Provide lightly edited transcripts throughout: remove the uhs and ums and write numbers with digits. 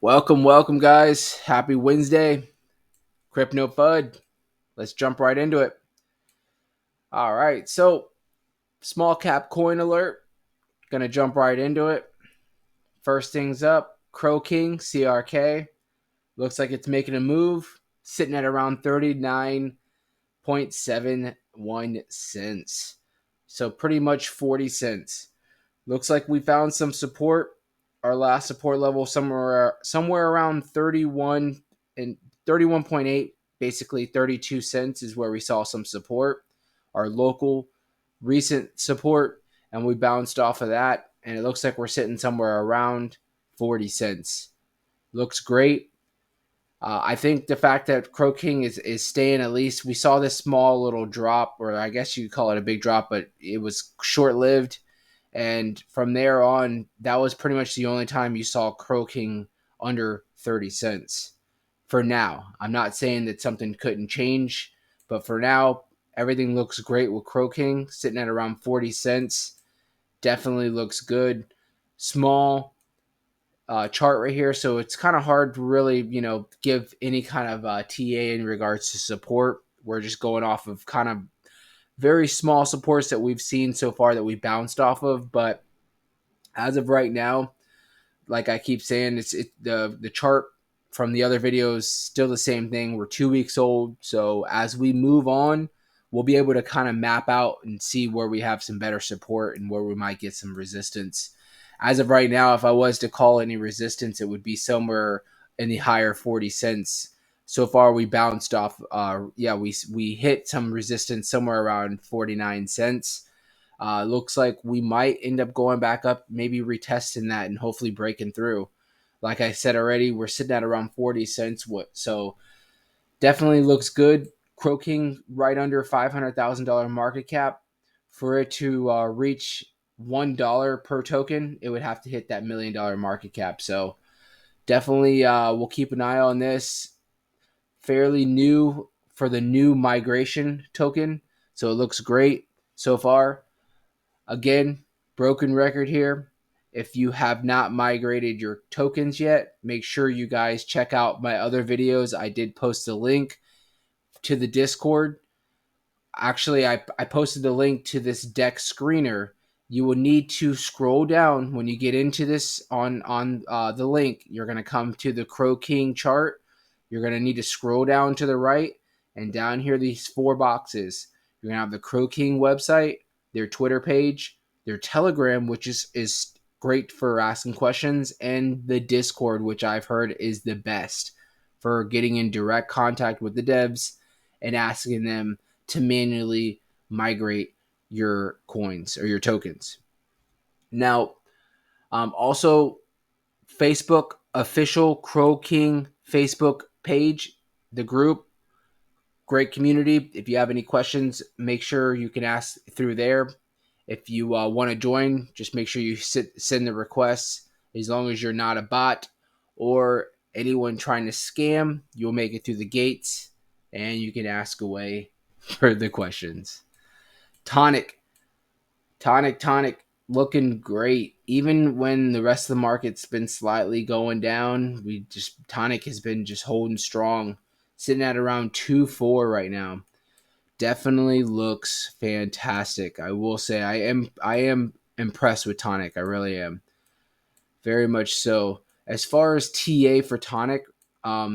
Welcome, guys. Happy Wednesday. CrypNoFUD. Let's jump right into it. All right, so small cap coin alert. Gonna jump right into it. First things up, Croking, CRK. Looks like it's making a move, sitting at around 39.71 cents. So pretty much 40 cents. Looks like we found some support. Our last support level somewhere around 31 and 31.8, basically 32 cents is where we saw some support. Our local recent support, and we bounced off of that, and it looks like we're sitting somewhere around 40 cents. Looks great. I think the fact that Croking is staying, at least we saw this small little drop, or I guess you could call it a big drop, but it was short lived. And from there on, that was pretty much the only time you saw Croking under 30 cents. For now, I'm not saying that something couldn't change, but for now, everything looks great with Croking sitting at around 40 cents. Definitely looks good. Small chart right here, so it's kind of hard to really, give any kind of TA in regards to support. We're just going off of kind of very small supports that we've seen so far that we bounced off of, but as of right now, like I keep saying, the chart from the other videos still the same thing. We're 2 weeks old, so as we move on, we'll be able to kind of map out and see where we have some better support and where we might get some resistance. As of right now, if I was to call any resistance, it would be somewhere in the higher 40 cents. So far, we bounced off. We hit some resistance somewhere around 49 cents. Looks like we might end up going back up, maybe retesting that and hopefully breaking through. Like I said already, we're sitting at around 40 cents. So definitely looks good. Croking right under $500,000 market cap. For it to reach $1 per token, it would have to hit that $1 million market cap. So definitely we'll keep an eye on this. Fairly new for the new migration token. So it looks great so far. Again, broken record here. If you have not migrated your tokens yet, make sure you guys check out my other videos. I did post a link to the Discord. Actually, I posted the link to this deck screener. You will need to scroll down when you get into this on the link. You're going to come to the Croking chart. You're going to need to scroll down to the right, and down here, these four boxes. You're going to have the Croking website, their Twitter page, their Telegram, which is great for asking questions, and the Discord, which I've heard is the best for getting in direct contact with the devs and asking them to manually migrate your coins or your tokens. Now, also Facebook official Croking Facebook page, the group, great community. If you have any questions, make sure you can ask through there. If you want to join, just make sure you send the requests. As long as you're not a bot or anyone trying to scam, you'll make it through the gates and you can ask away for the questions. Tonic, Tonic, looking great. Even when the rest of the market's been slightly going down, Tonic has been just holding strong, sitting at around 2.4 right now. Definitely looks fantastic. I will say I am impressed with Tonic. I really am. Very much so. As far as TA for Tonic,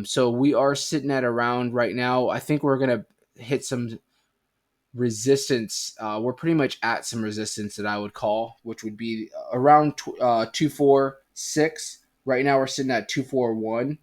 so we are sitting at around right now. I think we're gonna hit some resistance. We're pretty much at some resistance that I would call, which would be around 246. Right now we're sitting at 241.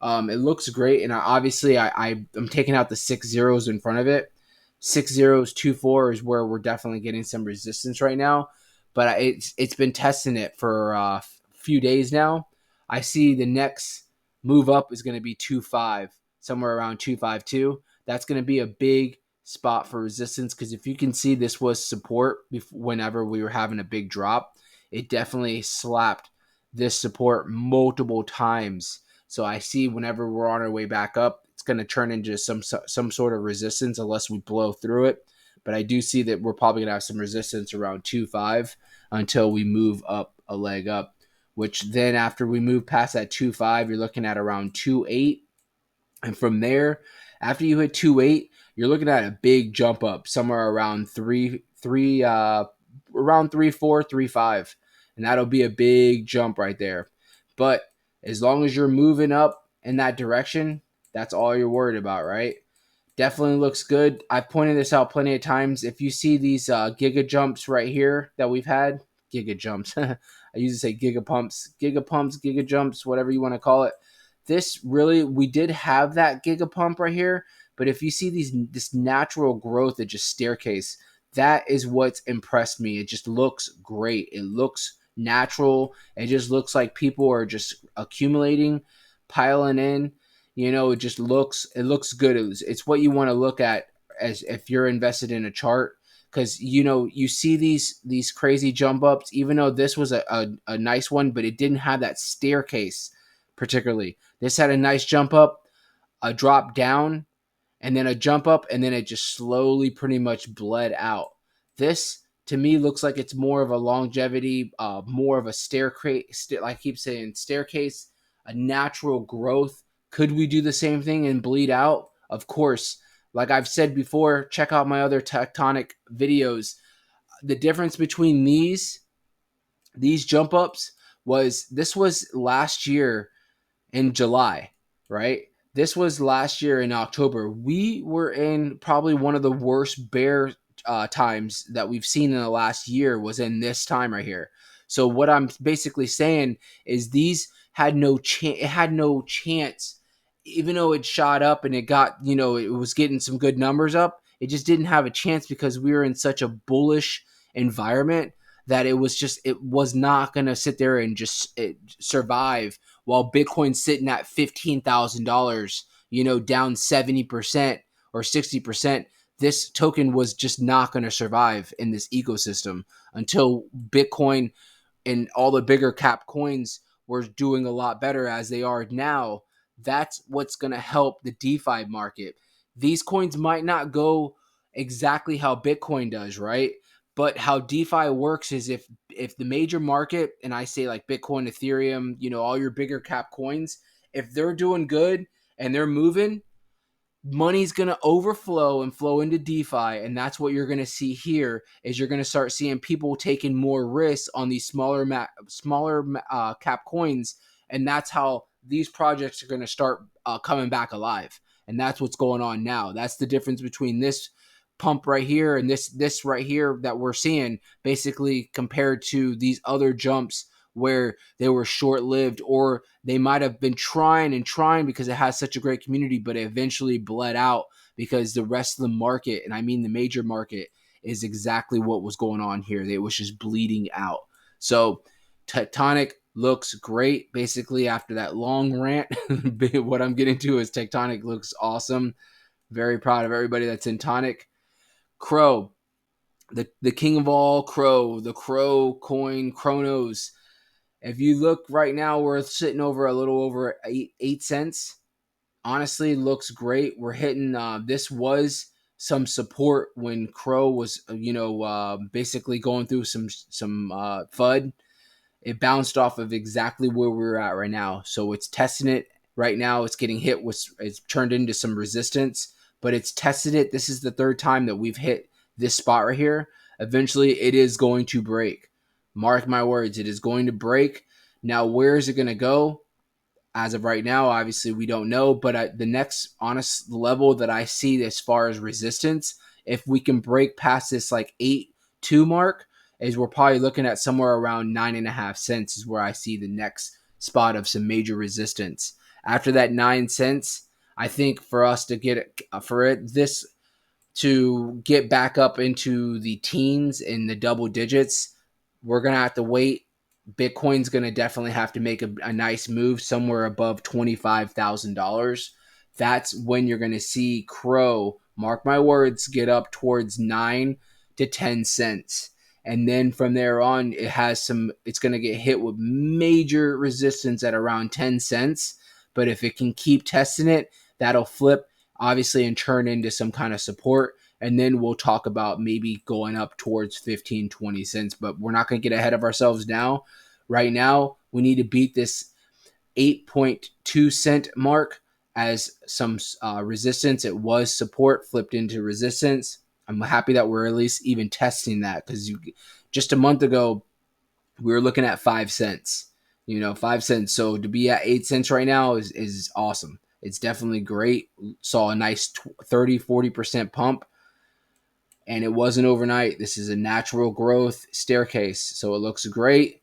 It looks great, and I'm taking out the 6 zeros in front of it. 6 zeros, 2.4 is where we're definitely getting some resistance right now. But it's been testing it for a few days now. I see the next move up is going to be 2.5, somewhere around 2.52. That's going to be a big spot for resistance, because if you can see, this was support whenever we were having a big drop. It definitely slapped this support multiple times. So I see whenever we're on our way back up, it's going to turn into some sort of resistance unless we blow through it. But I do see that we're probably going to have some resistance around 2.5 until we move up a leg up. which then after we move past that 2.5, you're looking at around 2.8. And from there, after you hit 2.8, you're looking at a big jump up somewhere around around 3.4, 3.5. And that'll be a big jump right there. But as long as you're moving up in that direction, that's all you're worried about, right? Definitely looks good. I've pointed this out plenty of times. If you see these giga jumps right here that we've had, giga jumps. I usually say giga pumps, giga jumps, whatever you want to call it. This really, we did have that giga pump right here, but if you see this natural growth that just staircase, that is what's impressed me. It just looks great. It looks natural. It just looks like people are just accumulating, piling in. It looks good. It's what you want to look at as if you're invested in a chart, because you see these crazy jump ups, even though this was a nice one, but it didn't have that staircase particularly. This had a nice jump up, a drop down, and then a jump up, and then it just slowly pretty much bled out. This to me looks like it's more of a longevity, more of a staircase, like I keep saying, staircase, a natural growth. Could we do the same thing and bleed out? Of course. Like I've said before, check out my other tectonic videos. The difference between these jump ups this was last year in July, right? This was last year in October. We were in probably one of the worst bear times that we've seen in the last year was in this time right here. So what I'm basically saying is these had no chance. It had no chance, even though it shot up and it got, it was getting some good numbers up. It just didn't have a chance because we were in such a bullish environment that it was not going to sit there and just survive while Bitcoin's sitting at $15,000, down 70% or 60%. This token was just not going to survive in this ecosystem until Bitcoin and all the bigger cap coins were doing a lot better as they are now. That's what's going to help the DeFi market. These coins might not go exactly how Bitcoin does, right? But how DeFi works is if the major market, and I say like Bitcoin, Ethereum, all your bigger cap coins, if they're doing good and they're moving, money's going to overflow and flow into DeFi. And that's what you're going to see here is you're going to start seeing people taking more risks on these smaller cap coins. And that's how these projects are going to start coming back alive. And that's what's going on now. That's the difference between this pump right here and this right here that we're seeing, basically compared to these other jumps where they were short-lived, or they might have been trying because it has such a great community, but it eventually bled out because the rest of the market, and I mean the major market, is exactly what was going on here. It was just bleeding out. So Tectonic looks great. Basically, after that long rant, what I'm getting to is Tectonic looks awesome. Very proud of everybody that's in Tonic. Crow, the king of all Crow, the Crow coin, Cronos. If you look right now, we're sitting over a little over 8 cents. Honestly, looks great. We're hitting. This was some support when Crow was, basically going through some FUD. It bounced off of exactly where we're at right now. So it's testing it right now. It's getting hit with. It's turned into some resistance, but it's tested it. This is the third time that we've hit this spot right here. Eventually, it is going to break. Mark my words, it is going to break. Now, where is it going to go? As of right now, obviously, we don't know. But the next honest level that I see as far as resistance, if we can break past this like 8.2 mark, is we're probably looking at somewhere around 9.5 cents is where I see the next spot of some major resistance. After that 9 cents, I think for us to this to get back up into the teens and the double digits, we're going to have to wait. Bitcoin's going to definitely have to make a nice move somewhere above $25,000. That's when you're going to see Crow, mark my words, get up towards 9 to 10 cents. And then from there on, it's going to get hit with major resistance at around 10 cents. But if it can keep testing it, that'll flip, obviously, and turn into some kind of support. And then we'll talk about maybe going up towards 15, 20 cents. But we're not going to get ahead of ourselves now. Right now, we need to beat this 8.2 cent mark as some resistance. It was support flipped into resistance. I'm happy that we're at least even testing that, because just a month ago we were looking at 5 cents. 5 cents. So to be at 8 cents right now is awesome. It's definitely great. Saw a nice 30-40% pump, and it wasn't overnight. This is a natural growth staircase, so it looks great.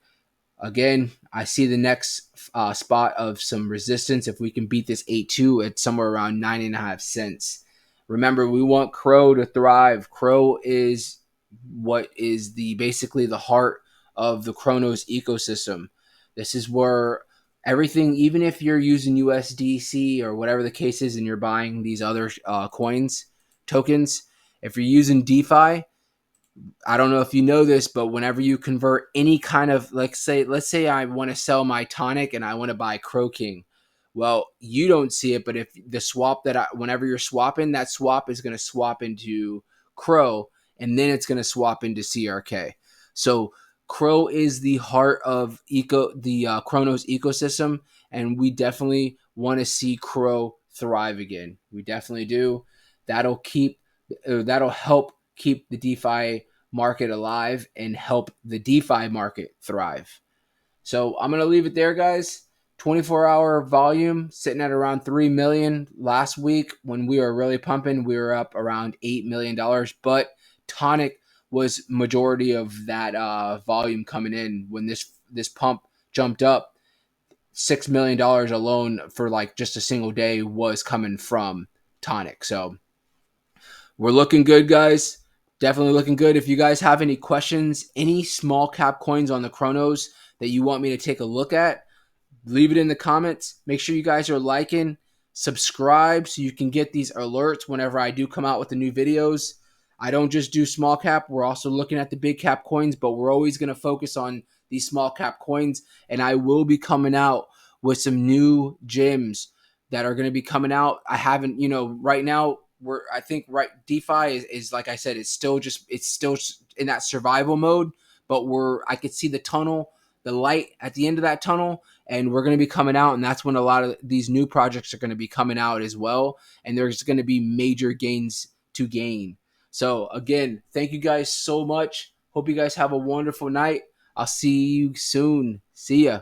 Again, I see the next spot of some resistance. If we can beat this 8.2 at somewhere around 9.5 cents. Remember, we want Crow to thrive. Crow is what is basically the heart of the Cronos ecosystem. This is where everything, even if you're using USDC or whatever the case is, and you're buying these other tokens, if you're using DeFi, I don't know if you know this, but whenever you convert any kind of, let's say I want to sell my Tonic and I want to buy Croking. Well, you don't see it, but if the swap whenever you're swapping, that swap is going to swap into Crow, and then it's going to swap into CRK. So Crow is the heart of the Cronos ecosystem, and we definitely want to see Crow thrive again. We definitely do. That'll help keep the DeFi market alive and help the DeFi market thrive. So I'm going to leave it there, guys. 24-hour volume sitting at around 3 million. Last week when we were really pumping, we were up around $8 million, but Tonic was majority of that volume coming in. When this pump jumped up, $6 million alone for like just a single day was coming from Tonic. So we're looking good, guys. Definitely looking good. If you guys have any questions, any small cap coins on the Cronos that you want me to take a look at, leave it in the comments. Make sure you guys are liking, subscribe so you can get these alerts whenever I do come out with the new videos. I don't just do small cap. We're also looking at the big cap coins, but we're always going to focus on these small cap coins. And I will be coming out with some new gems that are going to be coming out. I haven't, right now, I think DeFi is like I said, it's still in that survival mode, but I could see the light at the end of that tunnel, and we're going to be coming out, and that's when a lot of these new projects are going to be coming out as well, and there's going to be major gains to gain. So again, thank you guys so much. Hope you guys have a wonderful night. I'll see you soon. See ya.